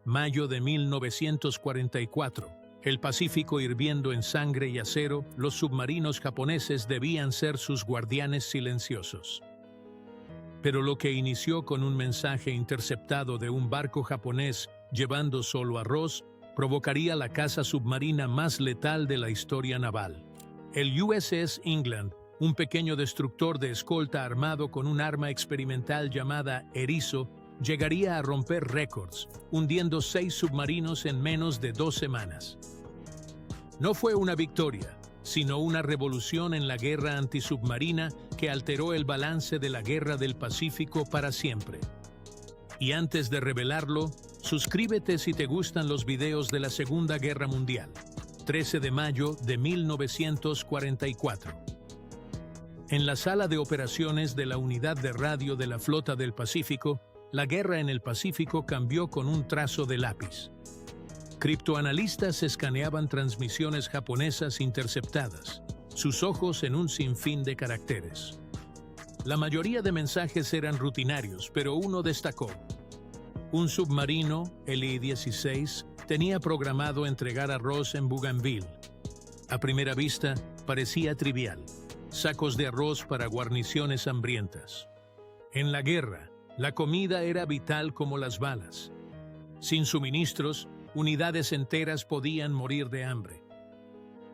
mayo de 1944. El Pacífico hirviendo en sangre y acero, los submarinos japoneses debían ser sus guardianes silenciosos. Pero lo que inició con un mensaje interceptado de un barco japonés llevando solo arroz, provocaría la caza submarina más letal de la historia naval. El USS England, un pequeño destructor de escolta armado con un arma experimental llamada Erizo, llegaría a romper récords, hundiendo 6 submarinos en menos de 2 semanas. No fue una victoria, sino una revolución en la guerra antisubmarina que alteró el balance de la Guerra del Pacífico para siempre. Y antes de revelarlo, suscríbete si te gustan los videos de la Segunda Guerra Mundial. 13 de mayo de 1944. En la sala de operaciones de la Unidad de Radio de la Flota del Pacífico, la guerra en el Pacífico cambió con un trazo de lápiz. Criptoanalistas escaneaban transmisiones japonesas interceptadas, sus ojos en un sinfín de caracteres. La mayoría de mensajes eran rutinarios, pero uno destacó. Un submarino, el I-16, tenía programado entregar arroz en Bougainville. A primera vista, parecía trivial. Sacos de arroz para guarniciones hambrientas. En la guerra, la comida era vital como las balas. Sin suministros, unidades enteras podían morir de hambre.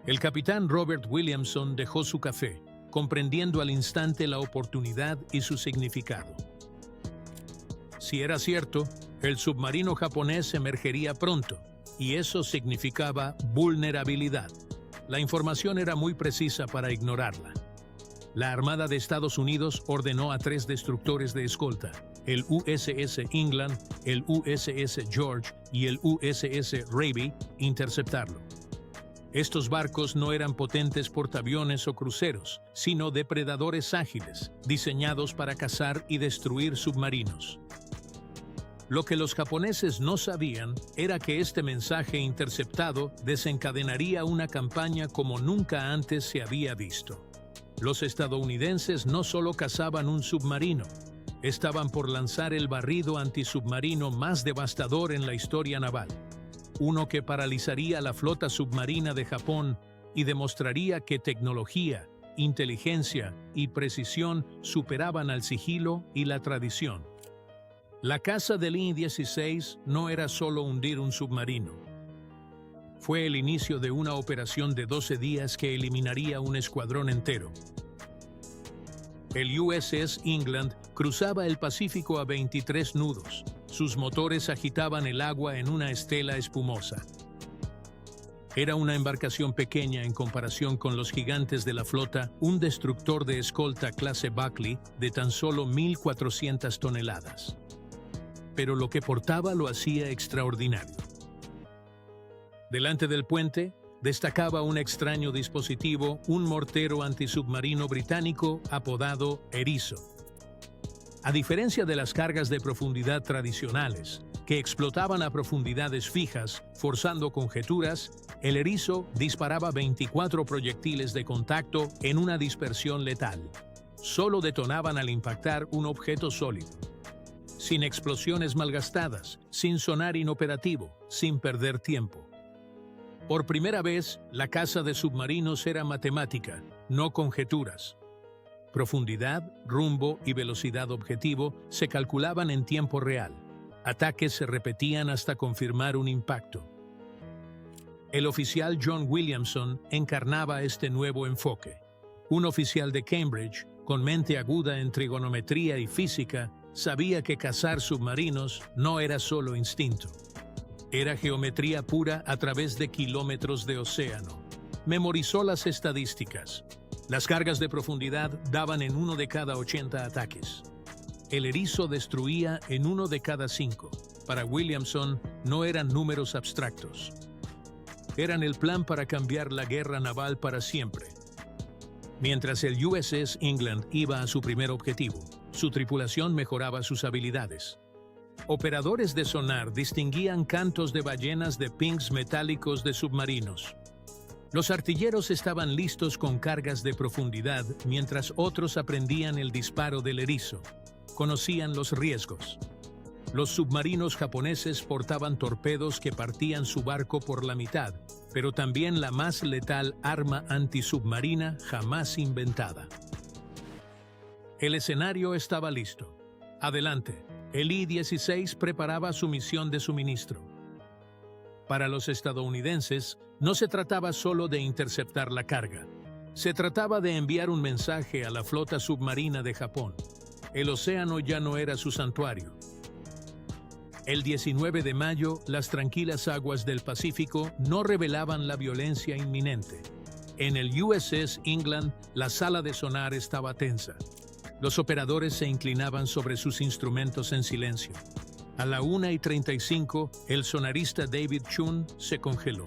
El capitán Robert Williamson dejó su café, comprendiendo al instante la oportunidad y su significado. Si era cierto, el submarino japonés emergería pronto, y eso significaba vulnerabilidad. La información era muy precisa para ignorarla. La Armada de Estados Unidos ordenó a 3 destructores de escolta, el USS England, el USS George y el USS Raby, interceptarlo. Estos barcos no eran potentes portaaviones o cruceros, sino depredadores ágiles, diseñados para cazar y destruir submarinos. Lo que los japoneses no sabían era que este mensaje interceptado desencadenaría una campaña como nunca antes se había visto. Los estadounidenses no solo cazaban un submarino, estaban por lanzar el barrido antisubmarino más devastador en la historia naval, uno que paralizaría la flota submarina de Japón y demostraría que tecnología, inteligencia y precisión superaban al sigilo y la tradición. La caza del I-16 no era solo hundir un submarino. Fue el inicio de una operación de 12 días que eliminaría un escuadrón entero. El USS England cruzaba el Pacífico a 23 nudos. Sus motores agitaban el agua en una estela espumosa. Era una embarcación pequeña en comparación con los gigantes de la flota, un destructor de escolta clase Buckley de tan solo 1.400 toneladas. Pero lo que portaba lo hacía extraordinario. Delante del puente, destacaba un extraño dispositivo, un mortero antisubmarino británico apodado Erizo. A diferencia de las cargas de profundidad tradicionales, que explotaban a profundidades fijas, forzando conjeturas, el Erizo disparaba 24 proyectiles de contacto en una dispersión letal. Solo detonaban al impactar un objeto sólido. Sin explosiones malgastadas, sin sonar inoperativo, sin perder tiempo. Por primera vez, la caza de submarinos era matemática, no conjeturas. Profundidad, rumbo y velocidad objetivo se calculaban en tiempo real. Ataques se repetían hasta confirmar un impacto. El oficial John Williamson encarnaba este nuevo enfoque. Un oficial de Cambridge, con mente aguda en trigonometría y física, sabía que cazar submarinos no era solo instinto. Era geometría pura a través de kilómetros de océano. Memorizó las estadísticas. Las cargas de profundidad daban en 1 de cada 80 ataques. El Erizo destruía en 1 de cada 5. Para Williamson no eran números abstractos. Eran el plan para cambiar la guerra naval para siempre. Mientras el USS England iba a su primer objetivo, su tripulación mejoraba sus habilidades. Operadores de sonar distinguían cantos de ballenas de pings metálicos de submarinos. Los artilleros estaban listos con cargas de profundidad, mientras otros aprendían el disparo del Erizo. Conocían los riesgos. Los submarinos japoneses portaban torpedos que partían su barco por la mitad, pero también la más letal arma antisubmarina jamás inventada. El escenario estaba listo. Adelante, el I-16 preparaba su misión de suministro. Para los estadounidenses, no se trataba solo de interceptar la carga. Se trataba de enviar un mensaje a la flota submarina de Japón. El océano ya no era su santuario. El 19 de mayo, las tranquilas aguas del Pacífico no revelaban la violencia inminente. En el USS England, la sala de sonar estaba tensa. Los operadores se inclinaban sobre sus instrumentos en silencio. A la 1:35, el sonarista David Chun se congeló.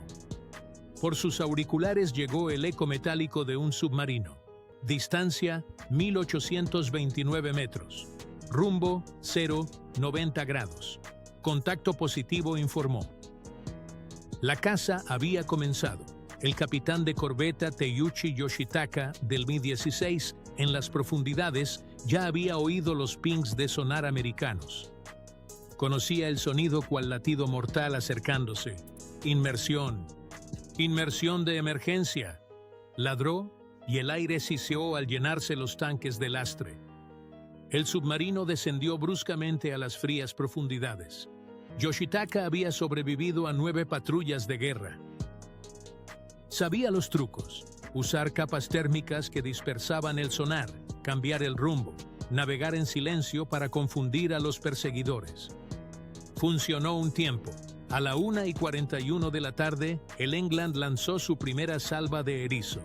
Por sus auriculares llegó el eco metálico de un submarino. Distancia 1829 metros. Rumbo 0,90 grados. Contacto positivo, informó. La caza había comenzado. El capitán de corbeta Teiuchi Yoshitaka del Mi-16 en las profundidades ya había oído los pings de sonar americanos. Conocía el sonido cual latido mortal acercándose. Inmersión. Inmersión de emergencia. Ladró y el aire siseó al llenarse los tanques de lastre. El submarino descendió bruscamente a las frías profundidades. Yoshitaka había sobrevivido a 9 patrullas de guerra. Sabía los trucos: usar capas térmicas que dispersaban el sonar, cambiar el rumbo, navegar en silencio para confundir a los perseguidores. Funcionó un tiempo. A la 1:41 de la tarde, el England lanzó su primera salva de erizo.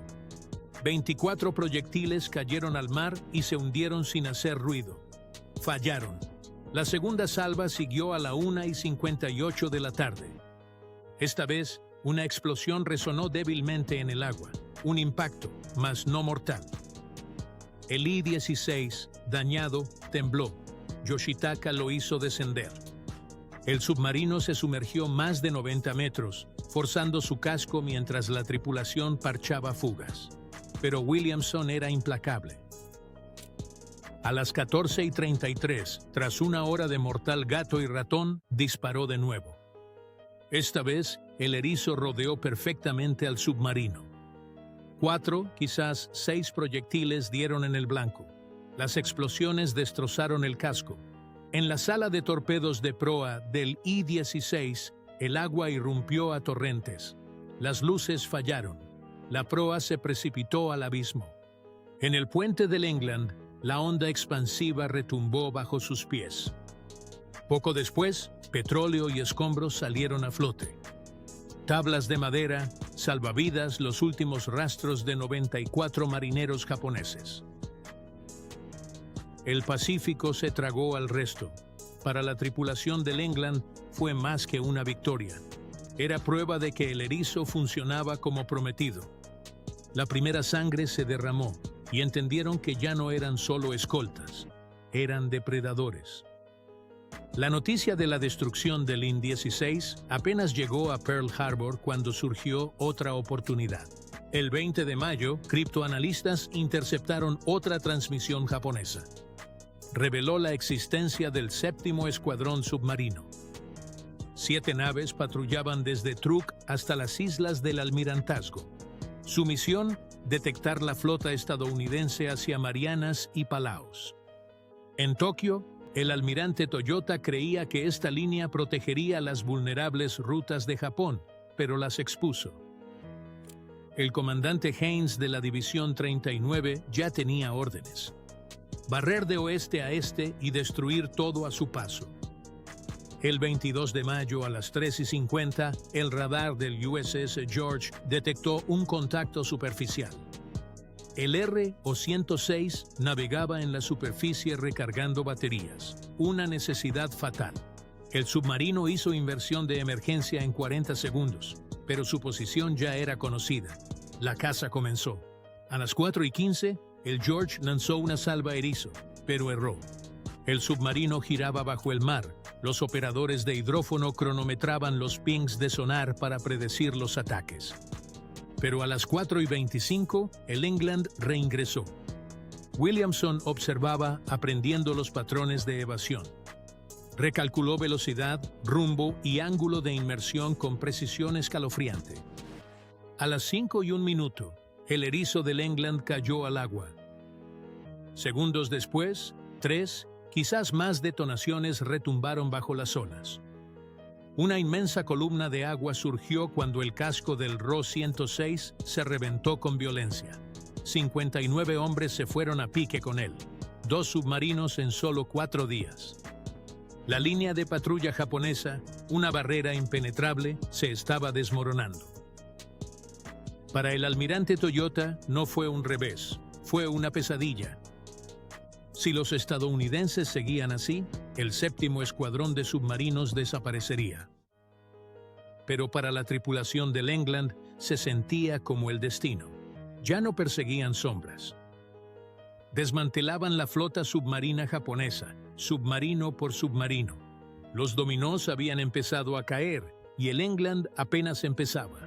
24 proyectiles cayeron al mar y se hundieron sin hacer ruido. Fallaron. La segunda salva siguió a la 1:58 de la tarde. Esta vez, una explosión resonó débilmente en el agua. Un impacto, mas no mortal. El I-16, dañado, tembló. Yoshitaka lo hizo descender. El submarino se sumergió más de 90 metros, forzando su casco mientras la tripulación parchaba fugas. Pero Williamson era implacable. A las 14:33, tras una hora de mortal gato y ratón, disparó de nuevo. Esta vez, el erizo rodeó perfectamente al submarino. 4, quizás 6 proyectiles dieron en el blanco. Las explosiones destrozaron el casco. En la sala de torpedos de proa del I-16, el agua irrumpió a torrentes. Las luces fallaron. La proa se precipitó al abismo. En el puente del England, la onda expansiva retumbó bajo sus pies. Poco después, petróleo y escombros salieron a flote. Tablas de madera, salvavidas, los últimos rastros de 94 marineros japoneses. El Pacífico se tragó al resto. Para la tripulación del England fue más que una victoria. Era prueba de que el erizo funcionaba como prometido. La primera sangre se derramó y entendieron que ya no eran solo escoltas, eran depredadores. La noticia de la destrucción del I-16 apenas llegó a Pearl Harbor cuando surgió otra oportunidad. El 20 de mayo, criptoanalistas interceptaron otra transmisión japonesa. Reveló la existencia del 7º Escuadrón Submarino. 7 naves patrullaban desde Truk hasta las islas del Almirantazgo. Su misión, detectar la flota estadounidense hacia Marianas y Palaos. En Tokio, el almirante Toyota creía que esta línea protegería las vulnerables rutas de Japón, pero las expuso. El comandante Haynes de la División 39 ya tenía órdenes: barrer de oeste a este y destruir todo a su paso. El 22 de mayo a las 3:50, el radar del USS George detectó un contacto superficial. El R-106 navegaba en la superficie recargando baterías, una necesidad fatal. El submarino hizo inversión de emergencia en 40 segundos, pero su posición ya era conocida. La caza comenzó. A las 4:15, el George lanzó una salva erizo, pero erró. El submarino giraba bajo el mar. Los operadores de hidrófono cronometraban los pings de sonar para predecir los ataques. Pero a las 4:25, el England reingresó. Williamson observaba, aprendiendo los patrones de evasión. Recalculó velocidad, rumbo y ángulo de inmersión con precisión escalofriante. A las 5:01, el erizo del England cayó al agua. Segundos después, 3, quizás más detonaciones retumbaron bajo las olas. Una inmensa columna de agua surgió cuando el casco del Ro 106 se reventó con violencia. 59 hombres se fueron a pique con él, 2 submarinos en solo 4 días. La línea de patrulla japonesa, una barrera impenetrable, se estaba desmoronando. Para el almirante Toyota no fue un revés, fue una pesadilla. Si los estadounidenses seguían así, el 7º escuadrón de submarinos desaparecería. Pero para la tripulación del England se sentía como el destino. Ya no perseguían sombras. Desmantelaban la flota submarina japonesa, submarino por submarino. Los dominós habían empezado a caer y el England apenas empezaba.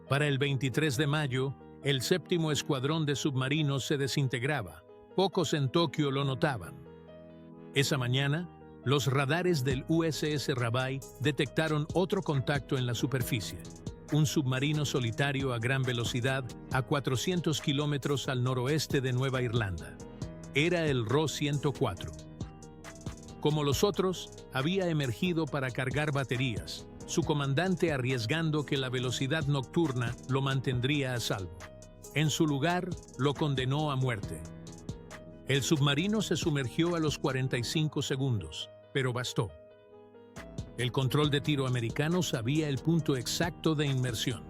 Para el 23 de mayo, el 7º escuadrón de submarinos se desintegraba. Pocos en Tokio lo notaban. Esa mañana, los radares del USS Rabai detectaron otro contacto en la superficie. Un submarino solitario a gran velocidad a 400 kilómetros al noroeste de Nueva Irlanda. Era el Ro 104. Como los otros, había emergido para cargar baterías, su comandante arriesgando que la velocidad nocturna lo mantendría a salvo. En su lugar, lo condenó a muerte. El submarino se sumergió a los 45 segundos, pero bastó. El control de tiro americano sabía el punto exacto de inmersión.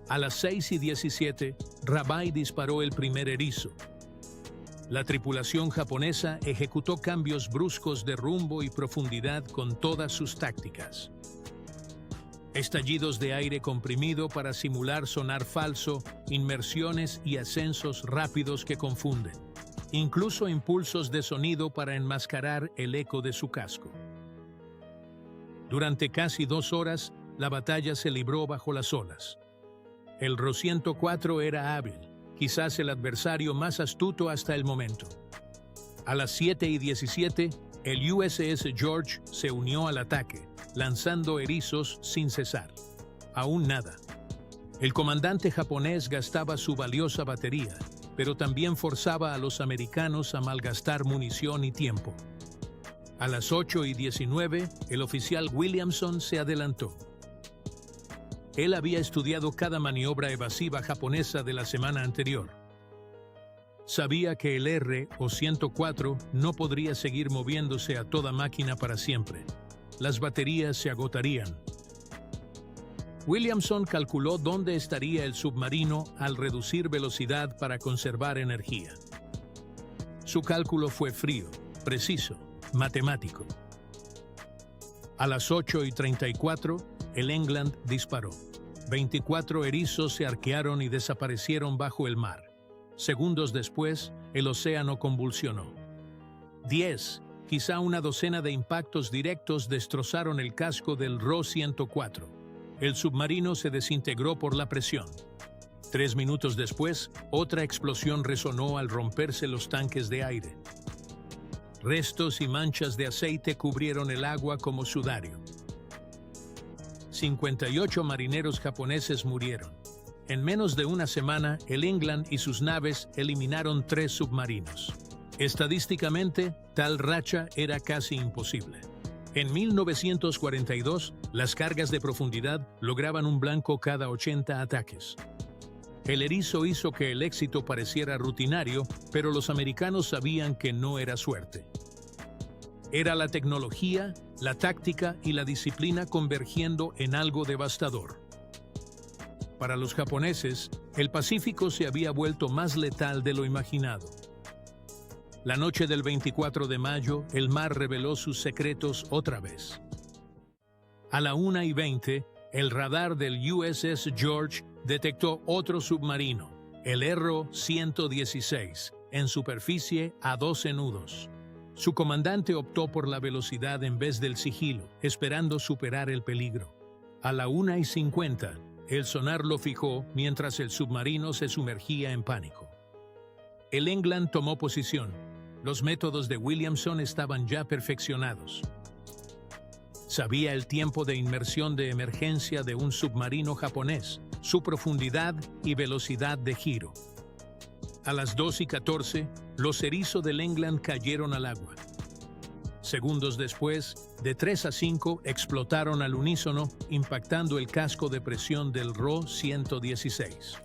A las 6:17, Rabai disparó el primer erizo. La tripulación japonesa ejecutó cambios bruscos de rumbo y profundidad con todas sus tácticas. Estallidos de aire comprimido para simular sonar falso, inmersiones y ascensos rápidos que confunden. Incluso impulsos de sonido para enmascarar el eco de su casco. Durante casi 2 horas, la batalla se libró bajo las olas. El Ro 104 era hábil, quizás el adversario más astuto hasta el momento. A las 7:17, el USS George se unió al ataque, lanzando erizos sin cesar. Aún nada. El comandante japonés gastaba su valiosa batería, pero también forzaba a los americanos a malgastar munición y tiempo. A las 8:19, el oficial Williamson se adelantó. Él había estudiado cada maniobra evasiva japonesa de la semana anterior. Sabía que el R o 104 no podría seguir moviéndose a toda máquina para siempre. Las baterías se agotarían. Williamson calculó dónde estaría el submarino al reducir velocidad para conservar energía. Su cálculo fue frío, preciso, matemático. A las 8:34, el England disparó. 24 erizos se arquearon y desaparecieron bajo el mar. Segundos después, el océano convulsionó. 10, quizá una docena de impactos directos destrozaron el casco del Ro 104. El submarino se desintegró por la presión. 3 minutos después, otra explosión resonó al romperse los tanques de aire. Restos y manchas de aceite cubrieron el agua como sudario. 58 marineros japoneses murieron. En menos de una semana, el England y sus naves eliminaron 3 submarinos. Estadísticamente, tal racha era casi imposible. En 1942, las cargas de profundidad lograban un blanco cada 80 ataques. El erizo hizo que el éxito pareciera rutinario, pero los americanos sabían que no era suerte. Era la tecnología, la táctica y la disciplina convergiendo en algo devastador. Para los japoneses, el Pacífico se había vuelto más letal de lo imaginado. La noche del 24 de mayo, el mar reveló sus secretos otra vez. A la 1:20, el radar del USS George detectó otro submarino, el R 116, en superficie a 12 nudos. Su comandante optó por la velocidad en vez del sigilo, esperando superar el peligro. A la 1:50, el sonar lo fijó mientras el submarino se sumergía en pánico. El England tomó posición. Los métodos de Williamson estaban ya perfeccionados. Sabía el tiempo de inmersión de emergencia de un submarino japonés, su profundidad y velocidad de giro. A las 2:14, los erizos del England cayeron al agua. Segundos después, de 3 a 5, explotaron al unísono, impactando el casco de presión del RO 116.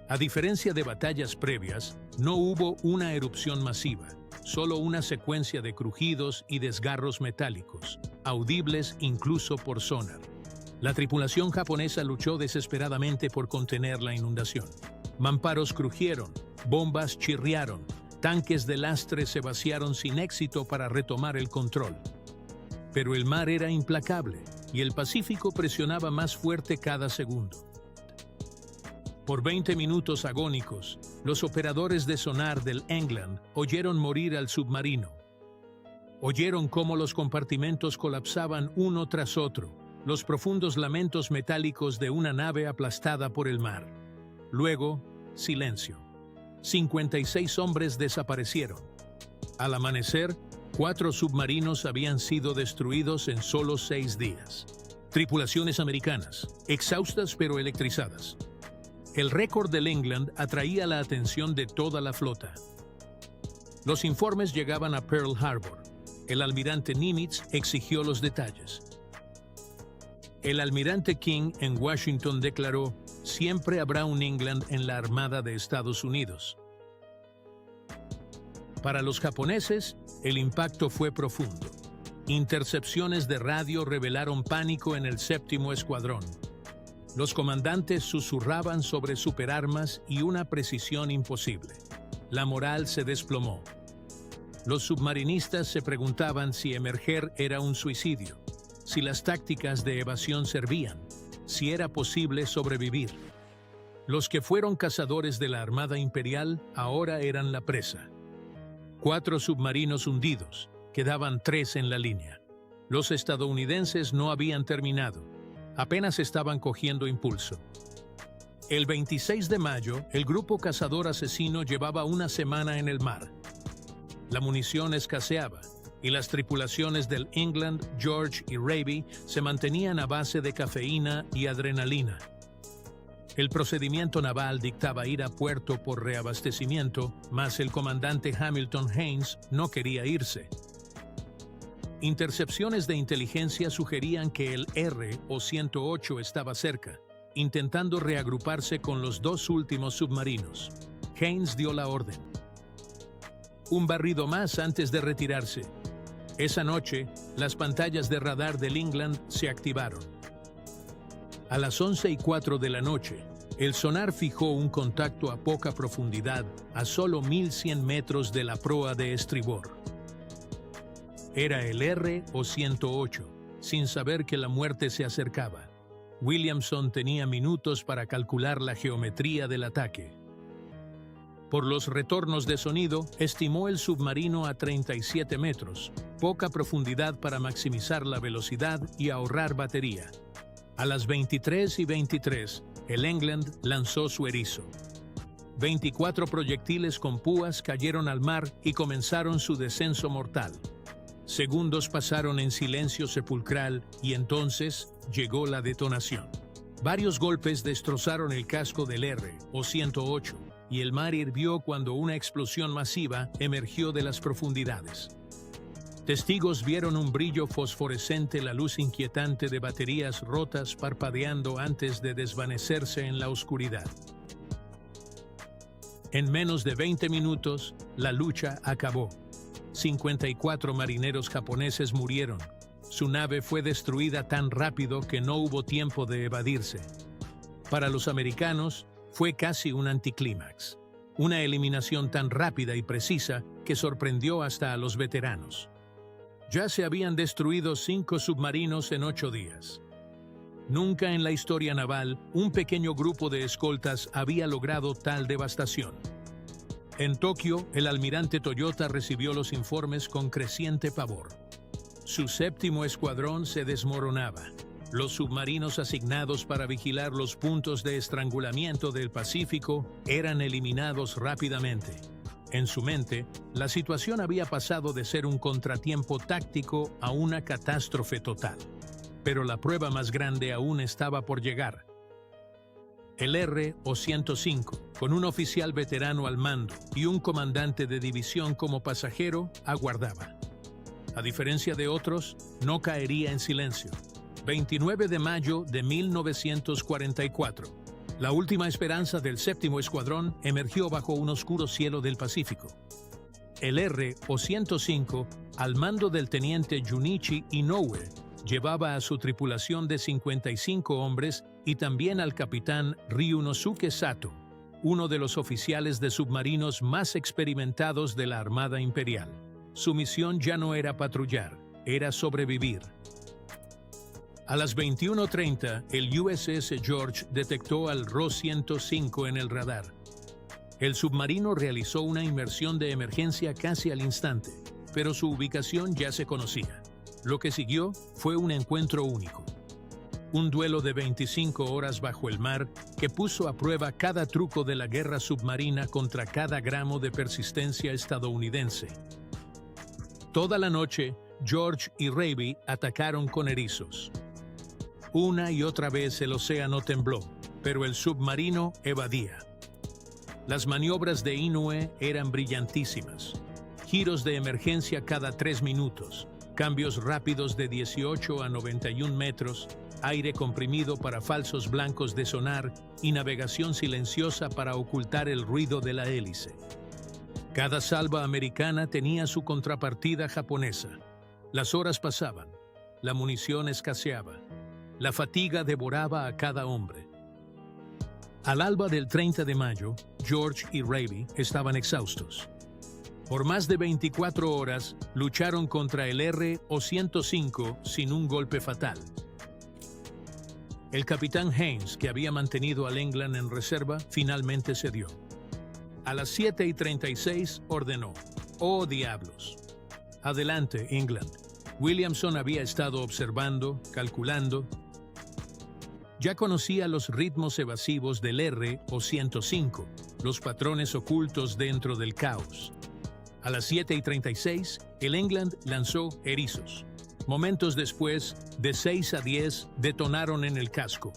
A diferencia de batallas previas, no hubo una erupción masiva, solo una secuencia de crujidos y desgarros metálicos, audibles incluso por sonar. La tripulación japonesa luchó desesperadamente por contener la inundación. Mamparos crujieron, bombas chirriaron, tanques de lastre se vaciaron sin éxito para retomar el control. Pero el mar era implacable y el Pacífico presionaba más fuerte cada segundo. Por 20 minutos agónicos, los operadores de sonar del England oyeron morir al submarino. Oyeron cómo los compartimentos colapsaban uno tras otro, los profundos lamentos metálicos de una nave aplastada por el mar. Luego, silencio. 56 hombres desaparecieron. Al amanecer, 4 submarinos habían sido destruidos en solo 6 días. Tripulaciones americanas, exhaustas pero electrizadas. El récord del England atraía la atención de toda la flota. Los informes llegaban a Pearl Harbor. El almirante Nimitz exigió los detalles. El almirante King en Washington declaró: siempre habrá un England en la Armada de Estados Unidos. Para los japoneses, el impacto fue profundo. Intercepciones de radio revelaron pánico en el 7º Escuadrón. Los comandantes susurraban sobre superarmas y una precisión imposible. La moral se desplomó. Los submarinistas se preguntaban si emerger era un suicidio, si las tácticas de evasión servían, si era posible sobrevivir. Los que fueron cazadores de la Armada Imperial ahora eran la presa. 4 submarinos hundidos, quedaban 3 en la línea. Los estadounidenses no habían terminado. Apenas estaban cogiendo impulso. El 26 de mayo, el grupo cazador asesino llevaba una semana en el mar. La munición escaseaba y las tripulaciones del England, George y Raby se mantenían a base de cafeína y adrenalina. El procedimiento naval dictaba ir a puerto por reabastecimiento, mas el comandante Hamilton Haynes no quería irse. Intercepciones de inteligencia sugerían que el RO-108 estaba cerca, intentando reagruparse con los 2 últimos submarinos. Haynes dio la orden. Un barrido más antes de retirarse. Esa noche, las pantallas de radar del England se activaron. A las 11:04 de la noche, el sonar fijó un contacto a poca profundidad a solo 1100 metros de la proa de estribor. Era el RO-108, sin saber que la muerte se acercaba. Williamson tenía minutos para calcular la geometría del ataque. Por los retornos de sonido, estimó el submarino a 37 metros, poca profundidad para maximizar la velocidad y ahorrar batería. A las 23:23, el England lanzó su erizo. 24 proyectiles con púas cayeron al mar y comenzaron su descenso mortal. Segundos pasaron en silencio sepulcral y entonces llegó la detonación. Varios golpes destrozaron el casco del RO-108 y el mar hirvió cuando una explosión masiva emergió de las profundidades. Testigos vieron un brillo fosforescente, la luz inquietante de baterías rotas parpadeando antes de desvanecerse en la oscuridad. En menos de 20 minutos, la lucha acabó. 54 marineros japoneses murieron. Su nave fue destruida tan rápido que no hubo tiempo de evadirse. Para los americanos, fue casi un anticlímax. Una eliminación tan rápida y precisa que sorprendió hasta a los veteranos. Ya se habían destruido 5 submarinos en 8 días. Nunca en la historia naval, un pequeño grupo de escoltas había logrado tal devastación. En Tokio, el almirante Toyota recibió los informes con creciente pavor. Su 7º escuadrón se desmoronaba. Los submarinos asignados para vigilar los puntos de estrangulamiento del Pacífico eran eliminados rápidamente. En su mente, la situación había pasado de ser un contratiempo táctico a una catástrofe total. Pero la prueba más grande aún estaba por llegar. El R-105, con un oficial veterano al mando y un comandante de división como pasajero, aguardaba. A diferencia de otros, no caería en silencio. 29 de mayo de 1944. La última esperanza del 7º Escuadrón emergió bajo un oscuro cielo del Pacífico. El R-105, al mando del teniente Junichi Inoue, llevaba a su tripulación de 55 hombres y también al capitán Ryunosuke Sato, uno de los oficiales de submarinos más experimentados de la Armada Imperial. Su misión ya no era patrullar, era sobrevivir. A las 21:30, el USS George detectó al RO-105 en el radar. El submarino realizó una inmersión de emergencia casi al instante, pero su ubicación ya se conocía. Lo que siguió fue un encuentro único. Un duelo de 25 horas bajo el mar que puso a prueba cada truco de la guerra submarina contra cada gramo de persistencia estadounidense. Toda la noche, George y Raby atacaron con erizos. Una y otra vez el océano tembló, pero el submarino evadía. Las maniobras de Inoue eran brillantísimas. Giros de emergencia cada 3 minutos, cambios rápidos de 18 a 91 metros, aire comprimido para falsos blancos de sonar y navegación silenciosa para ocultar el ruido de la hélice. Cada salva americana tenía su contrapartida japonesa. Las horas pasaban, la munición escaseaba, la fatiga devoraba a cada hombre. Al alba del 30 de mayo, George y Raby estaban exhaustos. Por más de 24 horas, lucharon contra el R-105 sin un golpe fatal. El capitán Haynes, que había mantenido al England en reserva, finalmente cedió. A las 7:36 ordenó: ¡Oh diablos! Adelante, England. Williamson había estado observando, calculando. Ya conocía los ritmos evasivos del R-105, los patrones ocultos dentro del caos. A las 7:36, el England lanzó erizos. Momentos después, de 6 a 10, detonaron en el casco.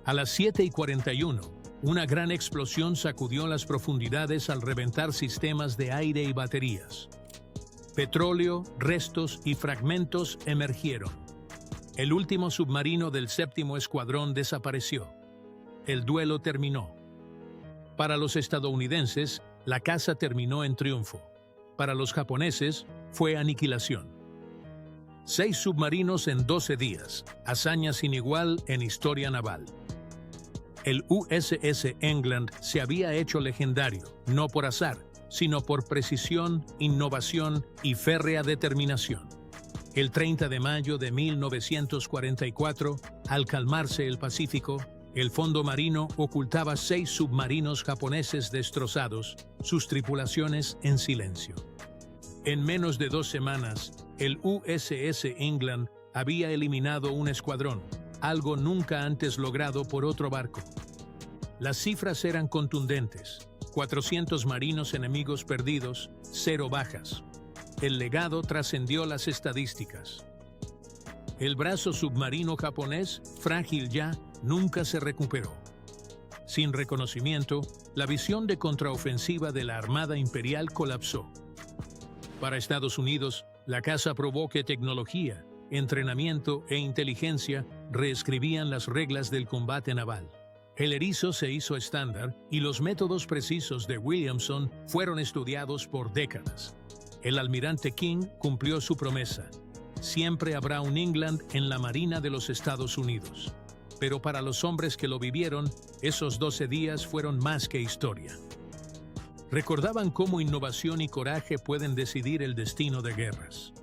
A las 7:41, una gran explosión sacudió las profundidades al reventar sistemas de aire y baterías. Petróleo, restos y fragmentos emergieron. El último submarino del 7º Escuadrón desapareció. El duelo terminó. Para los estadounidenses, la caza terminó en triunfo. Para los japoneses, fue aniquilación. 6 submarinos en 12 días, hazaña sin igual en historia naval. El USS England se había hecho legendario, no por azar, sino por precisión, innovación y férrea determinación. El 30 de mayo de 1944, al calmarse el Pacífico, el fondo marino ocultaba 6 submarinos japoneses destrozados, sus tripulaciones en silencio. En menos de 2 semanas, el USS England había eliminado un escuadrón, algo nunca antes logrado por otro barco. Las cifras eran contundentes: 400 marinos enemigos perdidos, 0 bajas. El legado trascendió las estadísticas. El brazo submarino japonés, frágil ya, nunca se recuperó. Sin reconocimiento, la visión de contraofensiva de la Armada Imperial colapsó. Para Estados Unidos, la caza probó que tecnología, entrenamiento e inteligencia reescribían las reglas del combate naval. El erizo se hizo estándar y los métodos precisos de Williamson fueron estudiados por décadas. El almirante King cumplió su promesa: siempre habrá un England en la Marina de los Estados Unidos. Pero para los hombres que lo vivieron, esos 12 días fueron más que historia. Recordaban cómo innovación y coraje pueden decidir el destino de guerras.